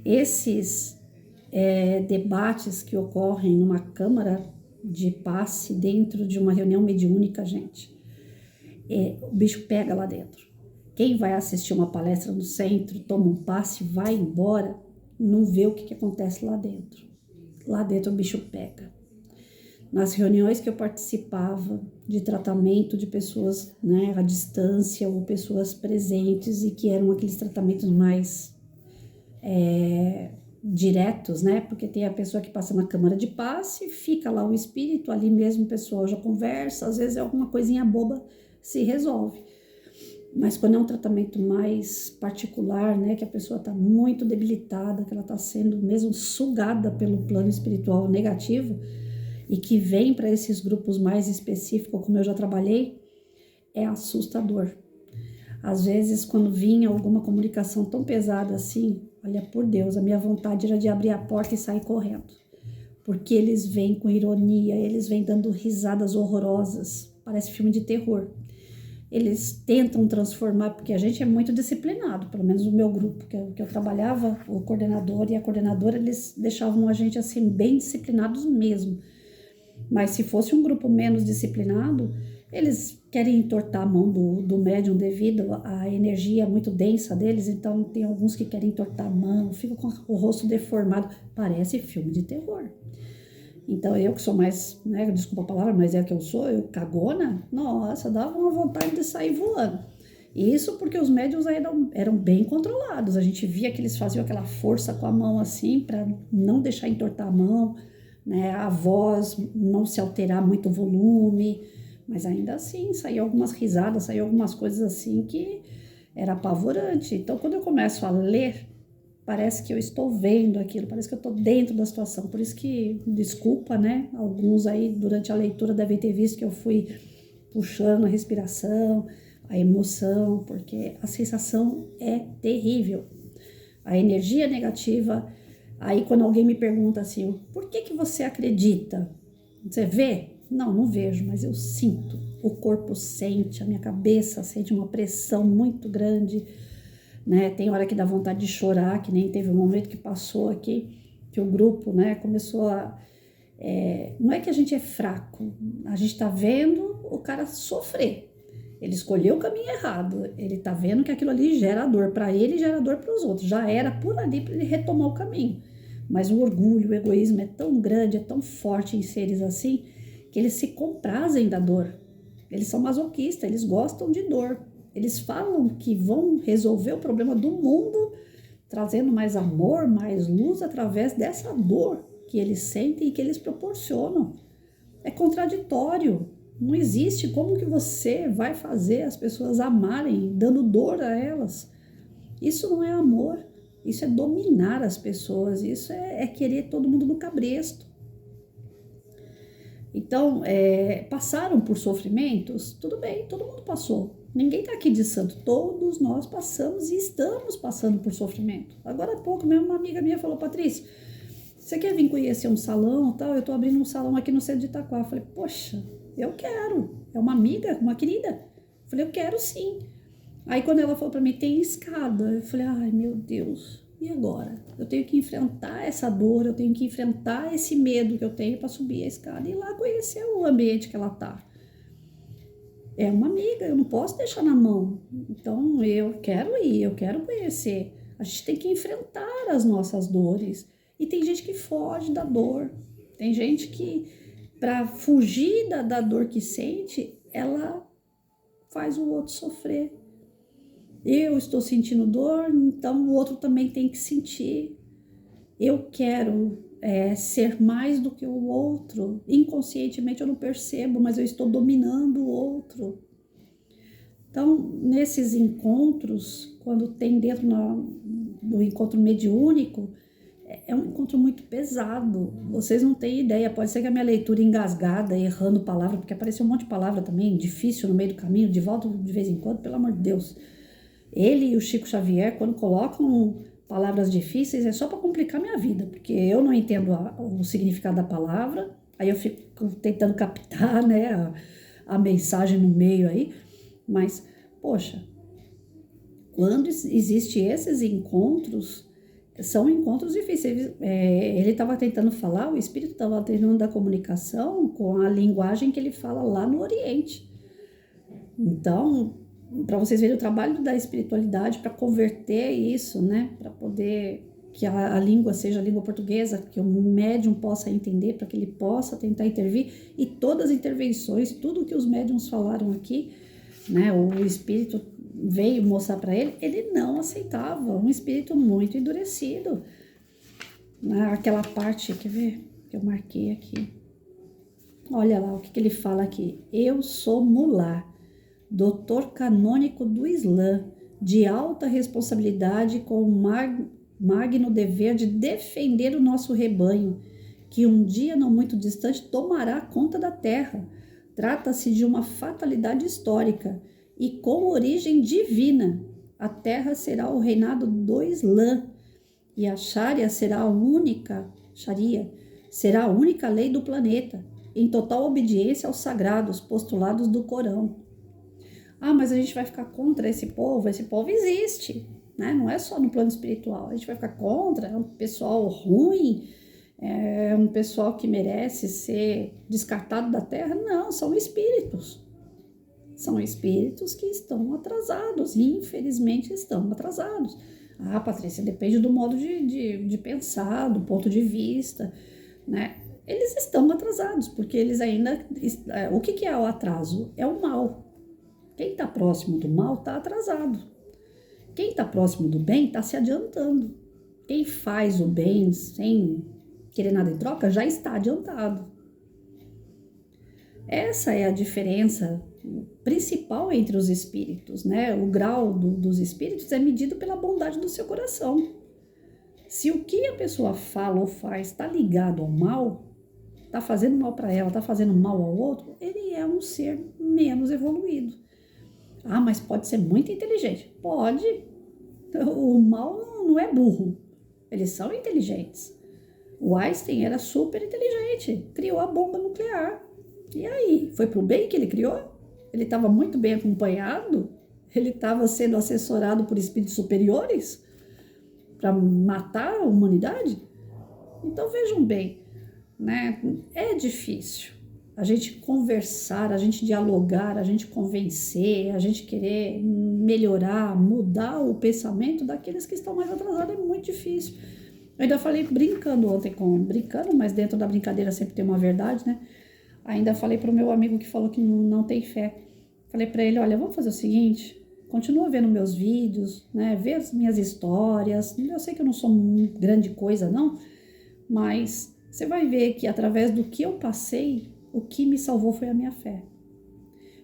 Esses debates que ocorrem numa câmara de passe dentro de uma reunião mediúnica, gente, o bicho pega lá dentro. Quem vai assistir uma palestra no centro, toma um passe, vai embora, não vê o que acontece lá dentro. Lá dentro o bicho pega. Nas reuniões que eu participava de tratamento de pessoas, né, à distância ou pessoas presentes e que eram aqueles tratamentos mais diretos, né? Porque tem a pessoa que passa na câmara de passe, fica lá o espírito, ali mesmo o pessoal já conversa, às vezes é alguma coisinha boba, se resolve. Mas quando é um tratamento mais particular, né, que a pessoa está muito debilitada, que ela está sendo mesmo sugada pelo plano espiritual negativo e que vem para esses grupos mais específicos, como eu já trabalhei, é assustador. Às vezes, quando vinha alguma comunicação tão pesada assim, olha, por Deus, a minha vontade era de abrir a porta e sair correndo. Porque eles vêm com ironia, eles vêm dando risadas horrorosas, parece filme de terror. Eles tentam transformar, porque a gente é muito disciplinado, pelo menos o meu grupo, que eu trabalhava, o coordenador e a coordenadora, eles deixavam a gente assim, bem disciplinados mesmo. Mas se fosse um grupo menos disciplinado, eles querem entortar a mão do médium devido à energia muito densa deles, então tem alguns que querem entortar a mão, ficam com o rosto deformado, parece filme de terror. Então eu que sou mais, né, desculpa a palavra, mas é que eu sou, eu cagona, nossa, dava uma vontade de sair voando. Isso porque os médiuns eram bem controlados, a gente via que eles faziam aquela força com a mão assim, para não deixar entortar a mão, né, a voz não se alterar muito o volume, mas ainda assim saíam algumas risadas, saíam algumas coisas assim que era apavorante. Então quando eu começo a ler, parece que eu estou vendo aquilo, parece que eu estou dentro da situação. Por isso que, desculpa, né? Alguns aí durante a leitura devem ter visto que eu fui puxando a respiração, a emoção, porque a sensação é terrível. A energia negativa. Aí quando alguém me pergunta assim, por que você acredita? Você vê? Não vejo, mas eu sinto. O corpo sente, a minha cabeça sente uma pressão muito grande, né? Tem hora que dá vontade de chorar, que nem teve um momento que passou aqui, que o grupo, né, começou a... não é que a gente é fraco, a gente tá vendo o cara sofrer. Ele escolheu o caminho errado, ele tá vendo que aquilo ali gera dor para ele e gera dor para os outros. Já era por ali para ele retomar o caminho. Mas o orgulho, o egoísmo é tão grande, é tão forte em seres assim, que eles se comprazem da dor. Eles são masoquistas, eles gostam de dor. Eles falam que vão resolver o problema do mundo trazendo mais amor, mais luz através dessa dor que eles sentem e que eles proporcionam. É contraditório. Não existe como que você vai fazer as pessoas amarem dando dor a elas. Isso não é amor. Isso é dominar as pessoas. Isso é querer todo mundo no cabresto. Então, passaram por sofrimentos? Tudo bem, todo mundo passou. Ninguém está aqui de santo, todos nós passamos e estamos passando por sofrimento. Agora há pouco mesmo uma amiga minha falou, Patrícia, você quer vir conhecer um salão tal? Eu estou abrindo um salão aqui no centro de Itaquá. Eu falei, poxa, eu quero. É uma amiga, uma querida. Eu falei, eu quero sim. Aí quando ela falou para mim, tem escada. Eu falei, ai meu Deus, e agora? Eu tenho que enfrentar essa dor, eu tenho que enfrentar esse medo que eu tenho para subir a escada e ir lá conhecer o ambiente que ela tá. É uma amiga, eu não posso deixar na mão. Então eu quero ir, eu quero conhecer. A gente tem que enfrentar as nossas dores. E tem gente que foge da dor. Tem gente que, para fugir da dor que sente, ela faz o outro sofrer. Eu estou sentindo dor, então o outro também tem que sentir. Eu quero ser mais do que o outro. Inconscientemente eu não percebo, mas eu estou dominando o outro. Então, nesses encontros, quando tem dentro do encontro mediúnico, é um encontro muito pesado. Vocês não têm ideia. Pode ser que a minha leitura engasgada, errando palavra, porque apareceu um monte de palavra também, difícil no meio do caminho, de volta de vez em quando, pelo amor de Deus. Ele e o Chico Xavier, quando colocam palavras difíceis, é só para complicar minha vida, porque eu não entendo o significado da palavra, aí eu fico tentando captar, né, a mensagem no meio aí, mas, poxa, quando existem esses encontros, são encontros difíceis. Ele estava tentando falar, o espírito estava tentando dar comunicação com a linguagem que ele fala lá no Oriente. Então, para vocês verem o trabalho da espiritualidade para converter isso, né? Para poder que a língua seja a língua portuguesa, que o médium possa entender, para que ele possa tentar intervir. E todas as intervenções, tudo que os médiums falaram aqui, né? O espírito veio mostrar para ele, ele não aceitava, um espírito muito endurecido. Aquela parte, quer ver? Que eu marquei aqui. Olha lá o que ele fala aqui. Eu sou mulá, doutor canônico do Islã, de alta responsabilidade com o magno dever de defender o nosso rebanho, que um dia não muito distante tomará conta da terra. Trata-se de uma fatalidade histórica e com origem divina. A terra será o reinado do Islã e a Sharia será a única lei do planeta, em total obediência aos sagrados postulados do Corão. Ah, mas a gente vai ficar contra esse povo existe, né? Não é só no plano espiritual, a gente vai ficar contra, é um pessoal ruim, é um pessoal que merece ser descartado da terra. Não, são espíritos que estão atrasados, infelizmente estão atrasados. Ah, Patrícia, depende do modo de pensar, do ponto de vista, né? Eles estão atrasados, porque eles ainda... O que é o atraso? É o mal. Quem está próximo do mal está atrasado. Quem está próximo do bem está se adiantando. Quem faz o bem sem querer nada em troca já está adiantado. Essa é a diferença principal entre os espíritos, né? O grau dos espíritos é medido pela bondade do seu coração. Se o que a pessoa fala ou faz está ligado ao mal, está fazendo mal para ela, está fazendo mal ao outro, ele é um ser menos evoluído. Ah, mas pode ser muito inteligente. Pode. O mal não é burro. Eles são inteligentes. O Einstein era super inteligente. Criou a bomba nuclear. E aí? Foi pro bem que ele criou? Ele estava muito bem acompanhado? Ele estava sendo assessorado por espíritos superiores para matar a humanidade? Então vejam bem, né? É difícil a gente conversar, a gente dialogar, a gente convencer, a gente querer melhorar, mudar o pensamento daqueles que estão mais atrasados. É muito difícil. Eu ainda falei brincando ontem, mas dentro da brincadeira sempre tem uma verdade, né? Ainda falei para o meu amigo que falou que não tem fé. Falei para ele, olha, vamos fazer o seguinte, continua vendo meus vídeos, né? Vê as minhas histórias. Eu sei que eu não sou grande coisa, não, mas você vai ver que através do que eu passei, o que me salvou foi a minha fé.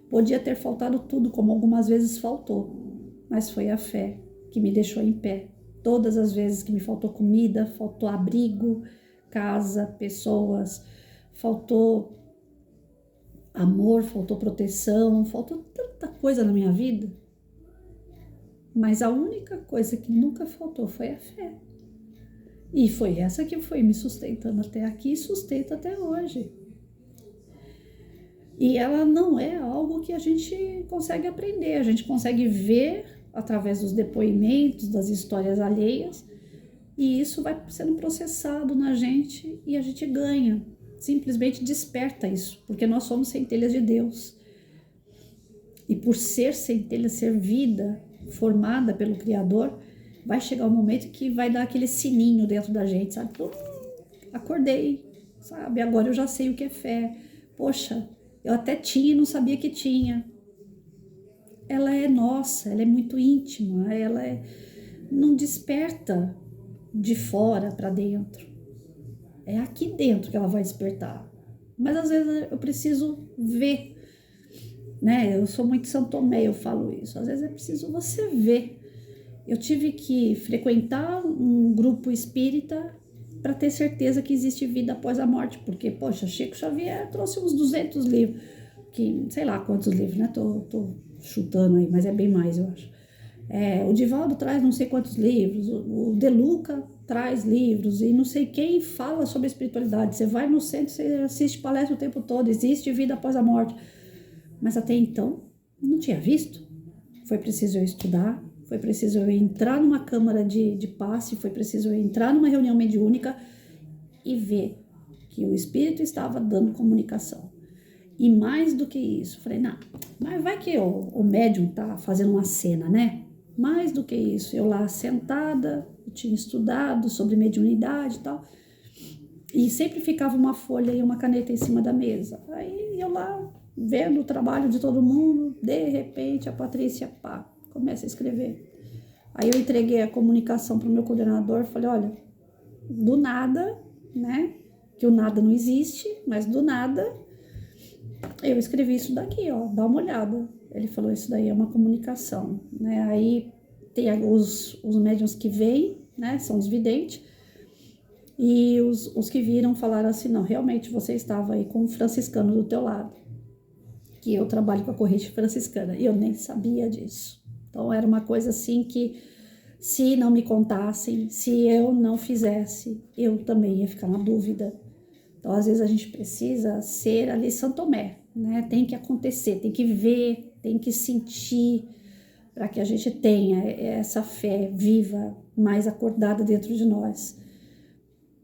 Podia ter faltado tudo, como algumas vezes faltou, mas foi a fé que me deixou em pé. Todas as vezes que me faltou comida, faltou abrigo, casa, pessoas, faltou amor, faltou proteção, faltou tanta coisa na minha vida, mas a única coisa que nunca faltou foi a fé. E foi essa que foi me sustentando até aqui e sustenta até hoje. E ela não é algo que a gente consegue aprender, a gente consegue ver através dos depoimentos, das histórias alheias, e isso vai sendo processado na gente e a gente ganha, simplesmente desperta isso, porque nós somos centelhas de Deus. E por ser centelha, ser vida formada pelo Criador, vai chegar um momento que vai dar aquele sininho dentro da gente, sabe? Acordei, sabe? Agora eu já sei o que é fé. Poxa, eu até tinha e não sabia que tinha. Ela é nossa, ela é muito íntima, não desperta de fora para dentro. É aqui dentro que ela vai despertar. Mas às vezes eu preciso ver, né? Eu sou muito São Tomé, eu falo isso. Às vezes é preciso você ver. Eu tive que frequentar um grupo espírita para ter certeza que existe vida após a morte, porque, poxa, Chico Xavier trouxe uns 200 livros, que sei lá quantos livros, né? Tô chutando aí, mas é bem mais, eu acho. O Divaldo traz não sei quantos livros, o De Luca traz livros, e não sei quem fala sobre espiritualidade. Você vai no centro, você assiste palestra o tempo todo, existe vida após a morte. Mas até então, não tinha visto. Foi preciso eu estudar, foi preciso eu entrar numa câmara de passe, foi preciso eu entrar numa reunião mediúnica e ver que o espírito estava dando comunicação. E mais do que isso, falei, não, mas vai que o médium tá fazendo uma cena, né? Mais do que isso, eu lá sentada, eu tinha estudado sobre mediunidade e tal, e sempre ficava uma folha e uma caneta em cima da mesa. Aí eu lá, vendo o trabalho de todo mundo, de repente a Patrícia, pá, começa a escrever. Aí eu entreguei a comunicação para o meu coordenador, falei, olha, do nada, né, que o nada não existe, mas do nada, eu escrevi isso daqui, ó, dá uma olhada. Ele falou, isso daí é uma comunicação, né, aí tem os médiuns que veem, né, são os videntes, e os que viram falaram assim, não, realmente você estava aí com um franciscano do teu lado, que eu trabalho com a corrente franciscana, e eu nem sabia disso. Então era uma coisa assim que, se não me contassem, se eu não fizesse, eu também ia ficar na dúvida. Então às vezes a gente precisa ser ali São Tomé, né? Tem que acontecer, tem que ver, tem que sentir, para que a gente tenha essa fé viva, mais acordada dentro de nós.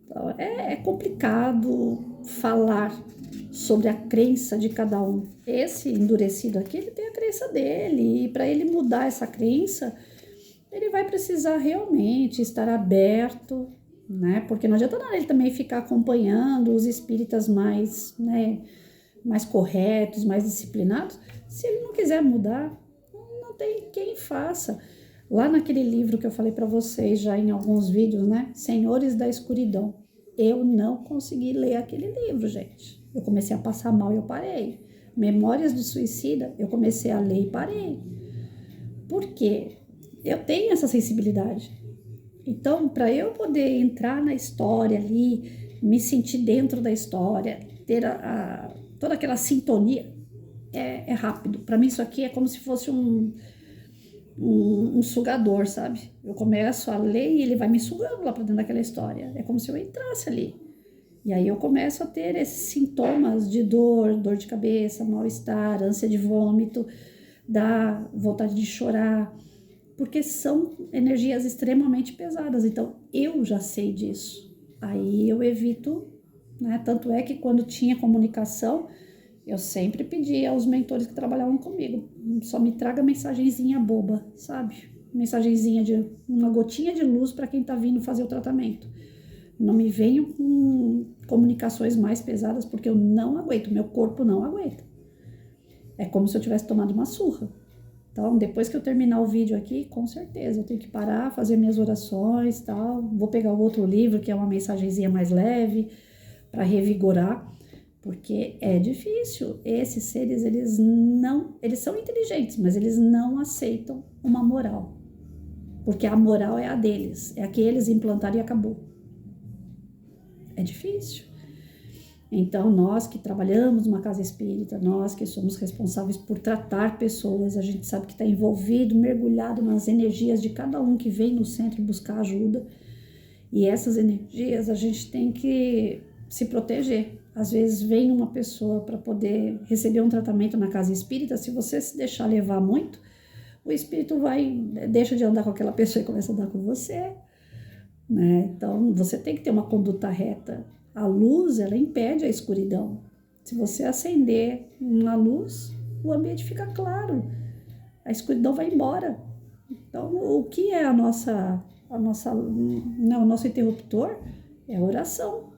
Então, é complicado falar sobre a crença de cada um. Esse endurecido aqui, ele tem a crença dele, e para ele mudar essa crença, ele vai precisar realmente estar aberto, né? Porque não adianta nada ele também ficar acompanhando os espíritas mais, né, mais corretos, mais disciplinados. Se ele não quiser mudar, não tem quem faça. Lá naquele livro que eu falei para vocês já em alguns vídeos, né? Senhores da Escuridão. Eu não consegui ler aquele livro, gente. Eu comecei a passar mal e eu parei. Memórias do Suicida, eu comecei a ler e parei. Por quê? Eu tenho essa sensibilidade. Então, para eu poder entrar na história ali, me sentir dentro da história, ter toda aquela sintonia, é rápido. Para mim, isso aqui é como se fosse um sugador, sabe? Eu começo a ler e ele vai me sugando lá para dentro daquela história. É como se eu entrasse ali. E aí eu começo a ter esses sintomas de dor de cabeça, mal-estar, ânsia de vômito, vontade de chorar, porque são energias extremamente pesadas. Então eu já sei disso. Aí eu evito, né? Tanto é que quando tinha comunicação, eu sempre pedia aos mentores que trabalhavam comigo, só me traga mensagenzinha boba, sabe? Mensagenzinha de uma gotinha de luz para quem tá vindo fazer o tratamento. Não me venham com comunicações mais pesadas, porque eu não aguento, meu corpo não aguenta. É como se eu tivesse tomado uma surra. Então, depois que eu terminar o vídeo aqui, com certeza, eu tenho que parar, fazer minhas orações, tal. Vou pegar o outro livro, que é uma mensagenzinha mais leve, para revigorar. Porque é difícil. Esses seres, eles são inteligentes, mas eles não aceitam uma moral. Porque a moral é a deles, é a que eles implantaram e acabou. É difícil. Então, nós que trabalhamos numa casa espírita, nós que somos responsáveis por tratar pessoas, a gente sabe que está envolvido, mergulhado nas energias de cada um que vem no centro buscar ajuda. E essas energias a gente tem que se proteger. Às vezes vem uma pessoa para poder receber um tratamento na casa espírita, se você se deixar levar muito, o espírito deixa de andar com aquela pessoa e começa a andar com você, né? Então, você tem que ter uma conduta reta. A luz, ela impede a escuridão. Se você acender uma luz, o ambiente fica claro. A escuridão vai embora. Então, o que é o nosso interruptor? É a oração.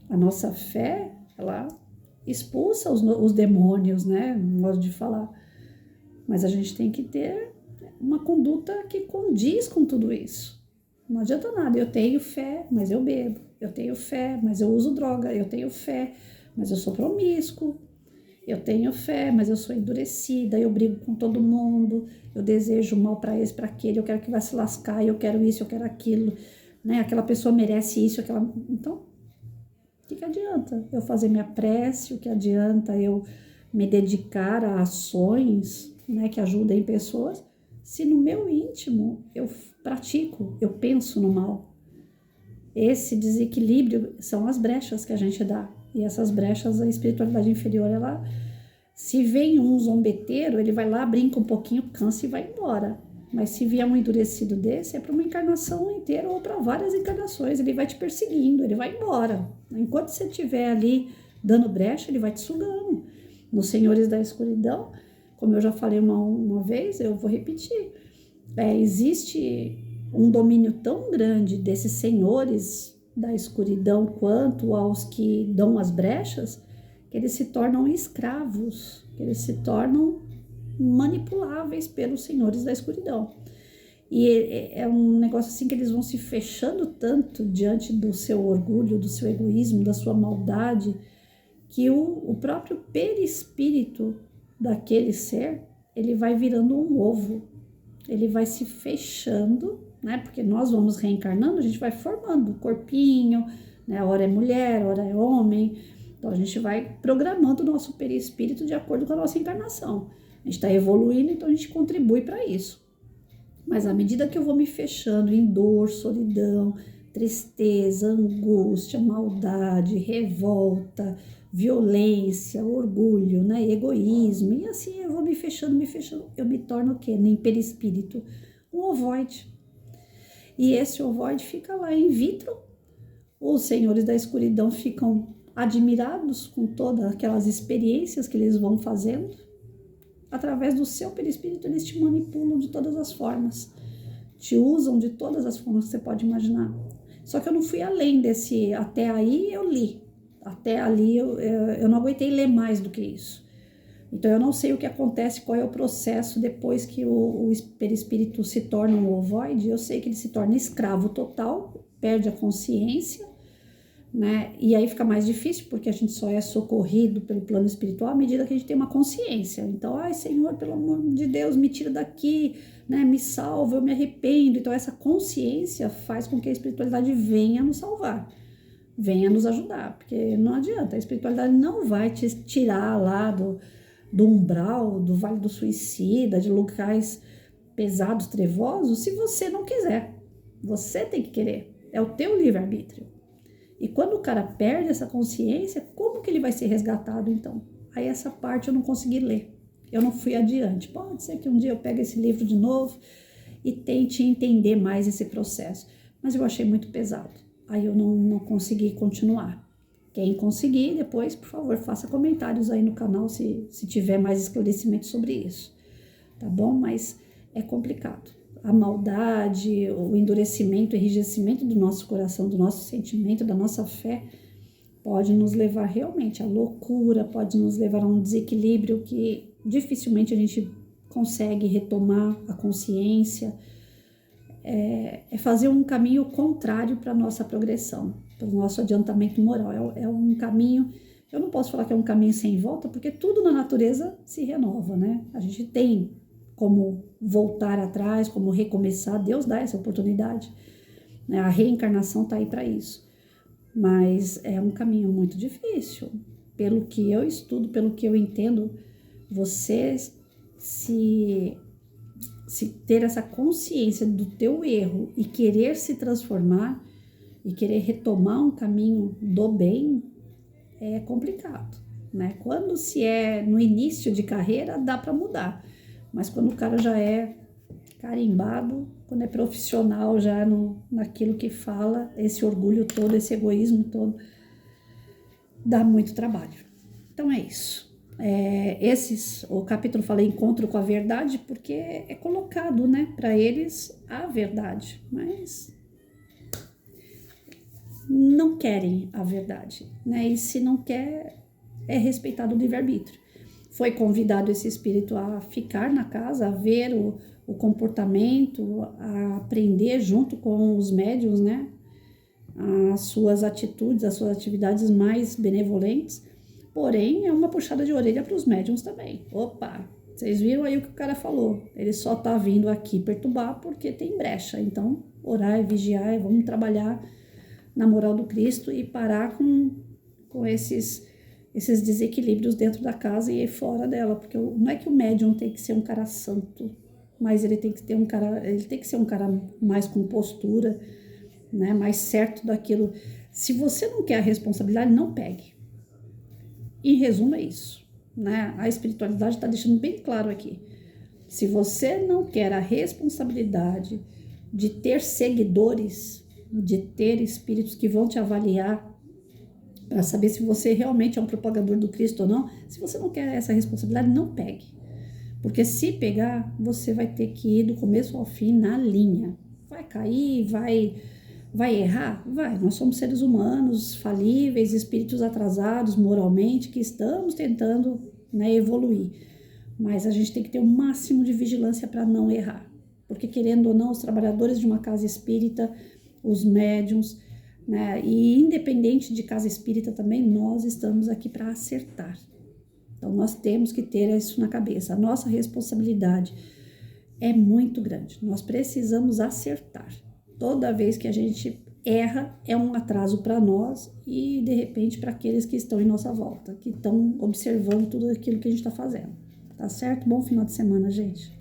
A nossa fé, ela expulsa os demônios, né? Modo de falar. Mas a gente tem que ter uma conduta que condiz com tudo isso. Não adianta nada, eu tenho fé, mas eu bebo. Eu tenho fé, mas eu uso droga. Eu tenho fé, mas eu sou promíscuo. Eu tenho fé, mas eu sou endurecida. Eu brigo com todo mundo. Eu desejo mal para esse, para aquele. Eu quero que vai se lascar. Eu quero isso, eu quero aquilo. Né? Aquela pessoa merece isso, aquela... Então, o que adianta eu fazer minha prece? O que adianta eu me dedicar a ações, né, que ajudem pessoas, se no meu íntimo eu pratico, eu penso no mal? Esse desequilíbrio são as brechas que a gente dá. E essas brechas, a espiritualidade inferior, ela, se vem um zombeteiro, ele vai lá, brinca um pouquinho, cansa e vai embora. Mas se vier um endurecido desse, é para uma encarnação inteira ou para várias encarnações. Ele vai te perseguindo, ele vai embora. Enquanto você estiver ali dando brecha, ele vai te sugando. Nos Senhores da Escuridão, como eu já falei uma vez, eu vou repetir. Existe um domínio tão grande desses senhores da escuridão quanto aos que dão as brechas, que eles se tornam escravos, que eles se tornam manipuláveis pelos senhores da escuridão. E é um negócio assim que eles vão se fechando tanto diante do seu orgulho, do seu egoísmo, da sua maldade, que o próprio perispírito daquele ser, ele vai virando um ovo, ele vai se fechando, né? Porque nós vamos reencarnando, a gente vai formando o corpinho, né? Hora é mulher, hora é homem, então a gente vai programando o nosso perispírito de acordo com a nossa encarnação. A gente está evoluindo, então a gente contribui para isso. Mas à medida que eu vou me fechando em dor, solidão, tristeza, angústia, maldade, revolta, violência, orgulho, né, egoísmo, e assim eu vou me fechando, eu me torno o quê? Nem perispírito, um ovoide. E esse ovoide fica lá in vitro. Os senhores da escuridão ficam admirados com todas aquelas experiências que eles vão fazendo. Através do seu perispírito, eles te manipulam de todas as formas, te usam de todas as formas que você pode imaginar. Só que eu não fui além desse, até aí eu li, até ali eu não aguentei ler mais do que isso. Então eu não sei o que acontece, qual é o processo depois que o perispírito se torna um ovoide. Eu sei que ele se torna escravo total, perde a consciência, né? E aí fica mais difícil, porque a gente só é socorrido pelo plano espiritual à medida que a gente tem uma consciência. Então, ai Senhor, pelo amor de Deus, me tira daqui, né? Me salva, eu me arrependo. Então essa consciência faz com que a espiritualidade venha nos salvar, venha nos ajudar, porque não adianta, a espiritualidade não vai te tirar lá do umbral, do vale do suicida, de locais pesados, trevosos, se você não quiser. Você tem que querer, é o teu livre-arbítrio. E quando o cara perde essa consciência, como que ele vai ser resgatado então? Aí essa parte eu não consegui ler, eu não fui adiante. Pode ser que um dia eu pegue esse livro de novo e tente entender mais esse processo, mas eu achei muito pesado, aí eu não consegui continuar. Quem conseguir, depois, por favor, faça comentários aí no canal se tiver mais esclarecimento sobre isso, tá bom? Mas é complicado. A maldade, o endurecimento, o enrijecimento do nosso coração, do nosso sentimento, da nossa fé, pode nos levar realmente à loucura, pode nos levar a um desequilíbrio que dificilmente a gente consegue retomar a consciência. É fazer um caminho contrário para a nossa progressão, para o nosso adiantamento moral. É um caminho, eu não posso falar que é um caminho sem volta, porque tudo na natureza se renova, né? A gente tem como voltar atrás, como recomeçar, Deus dá essa oportunidade, né? A reencarnação está aí para isso. mas é um caminho muito difícil. Pelo que eu estudo, pelo que eu entendo, você se ter essa consciência do teu erro e querer se transformar e querer retomar um caminho do bem é complicado, né? Quando se é no início de carreira, dá para mudar, mas quando o cara já é carimbado, quando é profissional já naquilo que fala, esse orgulho todo, esse egoísmo todo, dá muito trabalho. Então é isso. O capítulo fala encontro com a verdade, porque é colocado, né, para eles a verdade, mas não querem a verdade, né? E se não quer, é respeitado o livre-arbítrio. Foi convidado esse espírito a ficar na casa, a ver o comportamento, a aprender junto com os médiuns, né? As suas atitudes, as suas atividades mais benevolentes. Porém, é uma puxada de orelha para os médiuns também. Opa, vocês viram aí o que o cara falou? Ele só tá vindo aqui perturbar porque tem brecha. Então, orar e vigiar, e vamos trabalhar na moral do Cristo e parar com esses desequilíbrios dentro da casa e fora dela. Porque não é que o médium tem que ser um cara santo, mas ele tem que ser um cara mais com postura, né, mais certo daquilo. Se você não quer a responsabilidade, não pegue. Em resumo, é isso, né? A espiritualidade está deixando bem claro aqui. Se você não quer a responsabilidade de ter seguidores, de ter espíritos que vão te avaliar para saber se você realmente é um propagador do Cristo ou não, se você não quer essa responsabilidade, não pegue. Porque se pegar, você vai ter que ir do começo ao fim na linha. Vai cair, vai errar? Vai. Nós somos seres humanos, falíveis, espíritos atrasados moralmente, que estamos tentando, né, evoluir. Mas a gente tem que ter o máximo de vigilância para não errar. Porque, querendo ou não, os trabalhadores de uma casa espírita, os médiuns, né, e independente de casa espírita também, nós estamos aqui para acertar. Então, nós temos que ter isso na cabeça. A nossa responsabilidade é muito grande. Nós precisamos acertar. Toda vez que a gente erra, é um atraso para nós e, de repente, para aqueles que estão em nossa volta, que estão observando tudo aquilo que a gente está fazendo. Tá certo? Bom final de semana, gente.